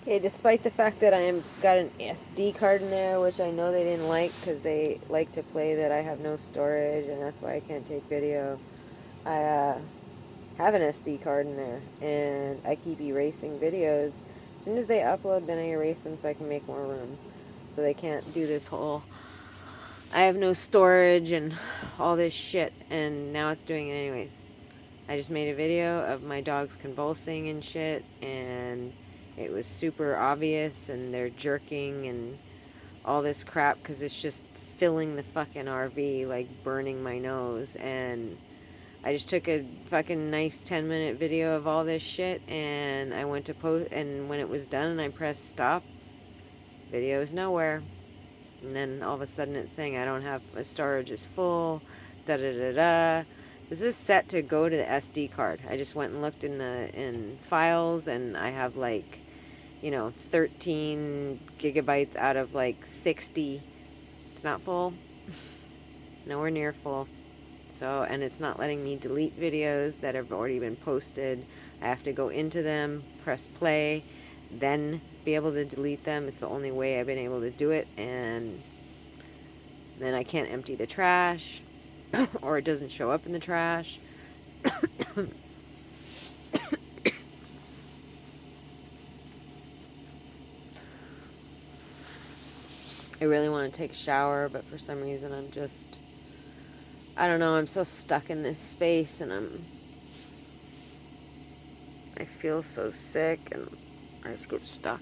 Okay, despite the fact that I got an SD card in there, which I know they didn't like because they like to play that I have no storage and that's why I can't take video. I have an SD card in there and I keep erasing videos. As soon as they upload, then I erase them so I can make more room. So they can't do this whole I have no storage and all this shit, and now it's doing it anyways. I just made a video of my dogs convulsing and shit, and it was super obvious, and they're jerking and all this crap because it's just filling the fucking RV, like burning my nose. And I just took a fucking nice 10-minute video of all this shit, and I went to post, and when it was done and I pressed stop, video's nowhere. And then all of a sudden it's saying I don't have, my storage is full, da da da da. This is set to go to the SD card. I just went and looked in files, and I have like, 13 gigabytes out of like 60. It's not full, nowhere near full. So, and it's not letting me delete videos that have already been posted. I have to go into them, press play, then be able to delete them. It's the only way I've been able to do it, and then I can't empty the trash, or it doesn't show up in the trash. I really want to take a shower, but for some reason I don't know, I'm so stuck in this space, and I feel so sick, and I just get stuck.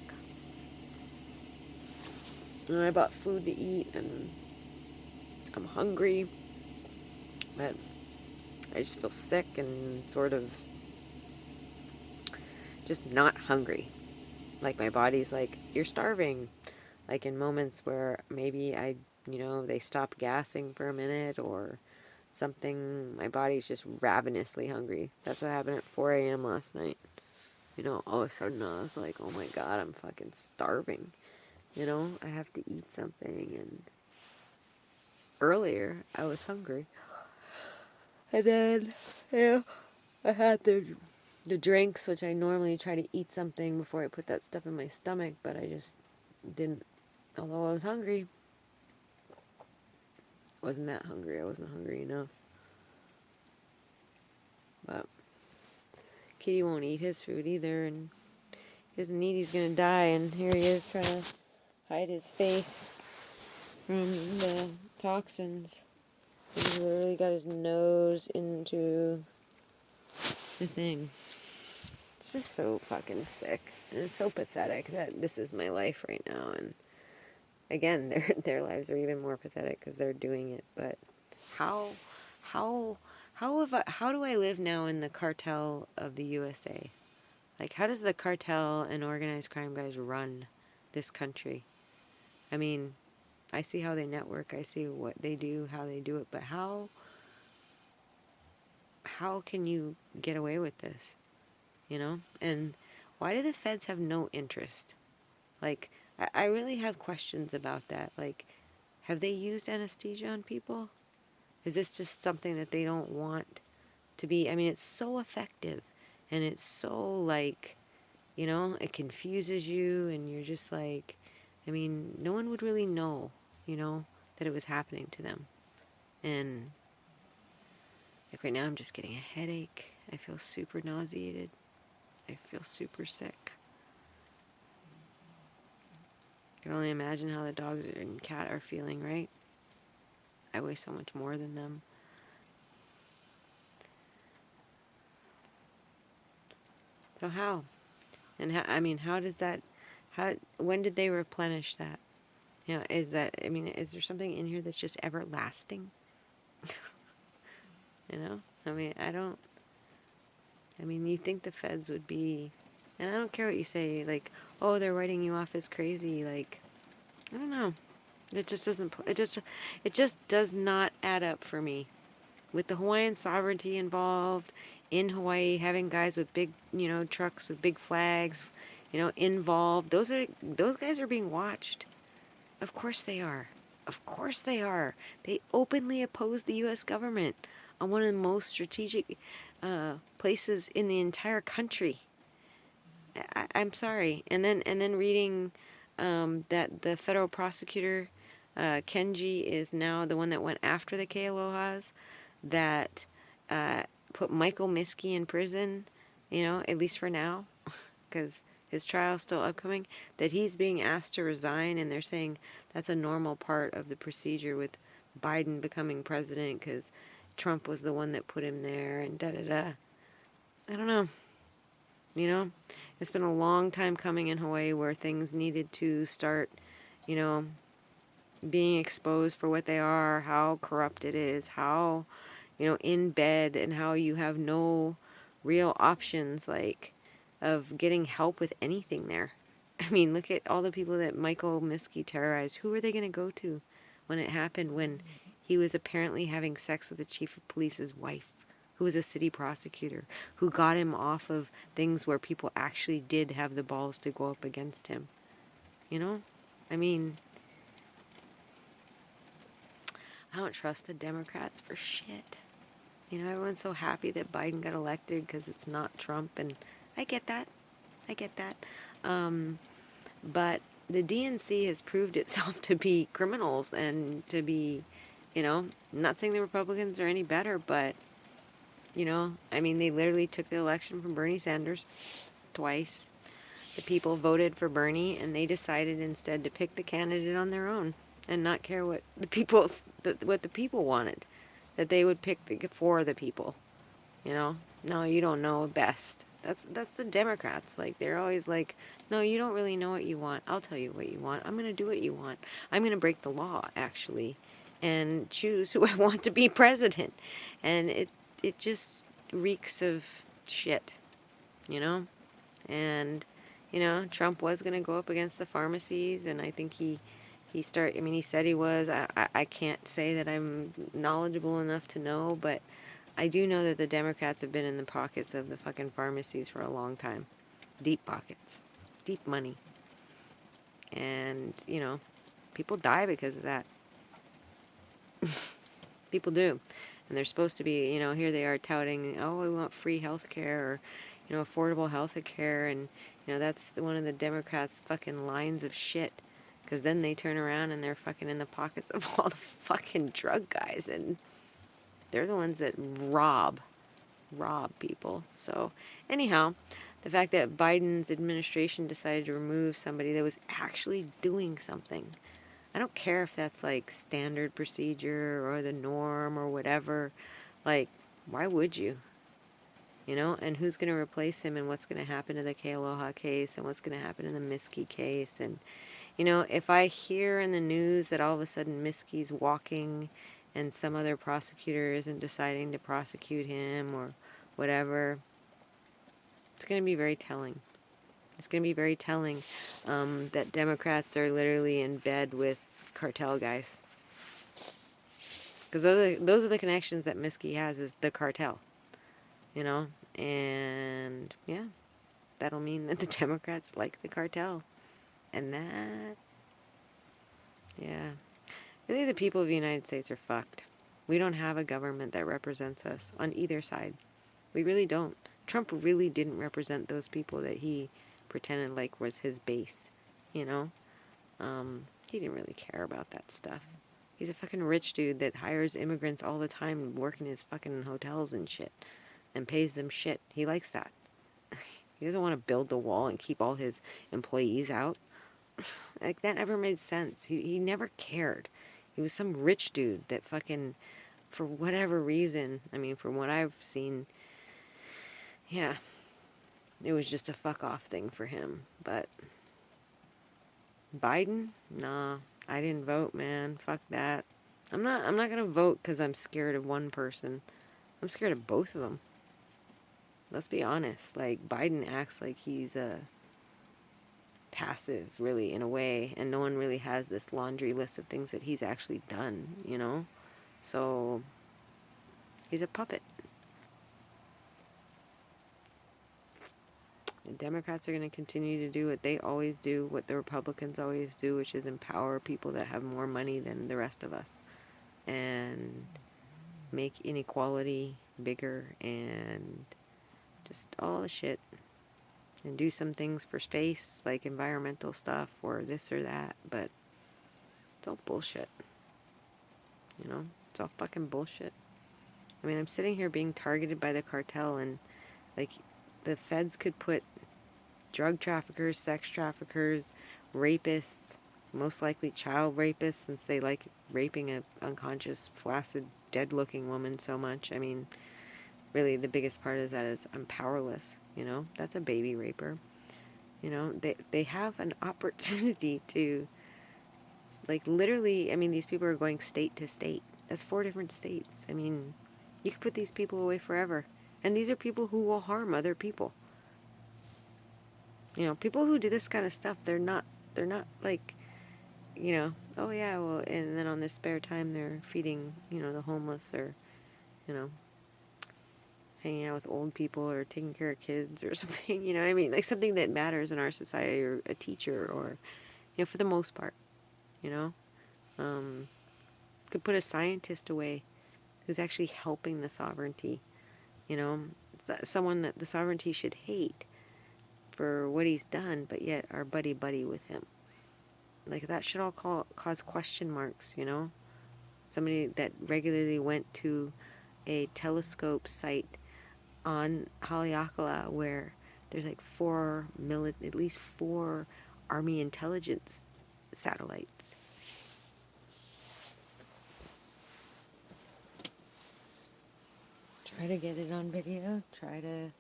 And I bought food to eat, and I'm hungry, but I just feel sick and sort of just not hungry. Like my body's like, you're starving. Like in moments where maybe they stop gassing for a minute or something, my body's just ravenously hungry. That's what happened at 4 a.m. last night. All of a sudden I was like, oh my god, I'm fucking starving. I have to eat something. And earlier I was hungry. And then, I had the drinks, which I normally try to eat something before I put that stuff in my stomach, but I just didn't. Although I was hungry, wasn't that hungry. I wasn't hungry enough. But Kitty won't eat his food either, and he doesn't eat. He's gonna die, and here he is trying to hide his face from the toxins. He's literally got his nose into the thing. It's just so fucking sick, and it's so pathetic that this is my life right now. And again, their lives are even more pathetic because they're doing it. But how how how do I live now in the cartel of the USA? Like, how does the cartel and organized crime guys run this country? I mean, I see how they network, I see what they do, how they do it, but how can you get away with this? And why do the feds have no interest? Like, I really have questions about that. Like, have they used anesthesia on people? Is this just something that they don't want to be? I mean, it's so effective, and it's so like, it confuses you, and you're just like, I mean, no one would really know, that it was happening to them. And like right now, I'm just getting a headache. I feel super nauseated. I feel super sick. I can only imagine how the dogs and cat are feeling, right? I weigh so much more than them. So how? And how, I mean, how does that, when did they replenish that? Is that, I mean, is there something in here that's just everlasting? I mean, you think the feds would be, and I don't care what you say, like, oh, they're writing you off as crazy, like, I don't know. It just doesn't, it just does not add up for me. With the Hawaiian sovereignty involved, in Hawaii, having guys with big, trucks with big flags, involved, those guys are being watched. Of course they are. Of course they are. They openly oppose the U.S. government on one of the most strategic places in the entire country. I'm sorry. And then reading that the federal prosecutor, Kenji, is now the one that went after the Kealohas, that uh, put Michael Miskey in prison, at least for now, because his trial's still upcoming, that he's being asked to resign, and they're saying that's a normal part of the procedure with Biden becoming president because Trump was the one that put him there, and da da da. I don't know. You know, it's been a long time coming in Hawaii where things needed to start, you know, being exposed for what they are, how corrupt it is, how, in bed, and how you have no real options, like, of getting help with anything there. I mean, look at all the people that Michael Miskey terrorized. Who are they going to go to when it happened, when he was apparently having sex with the chief of police's wife, who was a city prosecutor, who got him off of things where people actually did have the balls to go up against him? You know? I mean, I don't trust the Democrats for shit. Everyone's so happy that Biden got elected because it's not Trump, and I get that. I get that. But the DNC has proved itself to be criminals and to be, not saying the Republicans are any better, but, I mean, they literally took the election from Bernie Sanders twice. The people voted for Bernie, and they decided instead to pick the candidate on their own and not care what the people wanted, that they would pick for the people. No, you don't know best. That's the Democrats. Like, they're always like, no, you don't really know what you want. I'll tell you what you want. I'm going to do what you want. I'm going to break the law, actually, and choose who I want to be president. And it just reeks of shit, you know? And, Trump was going to go up against the pharmacies, and I think he said he was. I can't say that I'm knowledgeable enough to know, but I do know that the Democrats have been in the pockets of the fucking pharmacies for a long time. Deep pockets. Deep money. And, people die because of that. People do. And they're supposed to be, here they are touting, oh, we want free health care, or, affordable health care. And, that's one of the Democrats' fucking lines of shit. Because then they turn around and they're fucking in the pockets of all the fucking drug guys. And they're the ones that rob people. So, anyhow, the fact that Biden's administration decided to remove somebody that was actually doing something. I don't care if that's like standard procedure or the norm or whatever. Like, why would you? And who's going to replace him, and what's going to happen to the Kealoha case, and what's going to happen in the Miskey case. And, if I hear in the news that all of a sudden Miskey's walking and some other prosecutor isn't deciding to prosecute him or whatever, it's going to be very telling. It's going to be very telling that Democrats are literally in bed with cartel guys. Because those are the connections that Miskey has, is the cartel. And yeah, that'll mean that the Democrats like the cartel. And that, yeah. Really, the people of the United States are fucked. We don't have a government that represents us on either side. We really don't. Trump really didn't represent those people that he pretended like was his base, you know? He didn't really care about that stuff. He's a fucking rich dude that hires immigrants all the time and work in his fucking hotels and shit and pays them shit. He likes that. He doesn't want to build the wall and keep all his employees out. Like, that never made sense. He never cared. He was some rich dude that fucking, for whatever reason, I mean, from what I've seen, yeah, it was just a fuck off thing for him. But Biden? Nah, I didn't vote, man. Fuck that. I'm not gonna vote because I'm scared of one person. I'm scared of both of them. Let's be honest. Like, Biden acts like he's passive, really, in a way, and no one really has this laundry list of things that he's actually done. So, he's a puppet. The Democrats are going to continue to do what they always do, what the Republicans always do, which is empower people that have more money than the rest of us, and make inequality bigger, and just all the shit. and do some things for space, like environmental stuff or this or that, but it's all bullshit. You know? It's all fucking bullshit. I mean, I'm sitting here being targeted by the cartel, and like the feds could put drug traffickers, sex traffickers, rapists, most likely child rapists, since they like raping a unconscious, flaccid, dead-looking woman so much. I mean, really, the biggest part is that is I'm powerless. You know, that's a baby raper. You know, they have an opportunity to, like, literally. I mean, these people are going state to state. That's 4 different states. I mean, you could put these people away forever, and these are people who will harm other people. You know, people who do this kind of stuff, they're not like, you know, oh yeah, well, and then on their spare time they're feeding, you know, the homeless, or, you know, hanging out with old people or taking care of kids or something, you know what I mean? Like something that matters in our society, or a teacher, or, you know, for the most part, you know, could put a scientist away who's actually helping the sovereignty, you know, someone that the sovereignty should hate for what he's done, but yet are buddy buddy with him. Like that should all cause question marks, you know? Somebody that regularly went to a telescope site on Haleakala where there's like at least four Army intelligence satellites. Try to get it on video. Try to...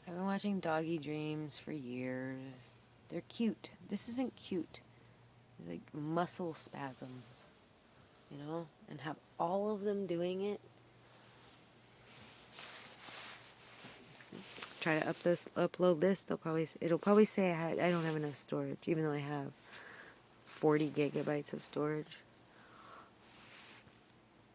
I've been watching Doggy Dreams for years. They're cute. This isn't cute. It's like muscle spasms, you know? And have all of them doing it. Try to upload this. It'll probably say I don't have enough storage, even though I have 40 gigabytes of storage.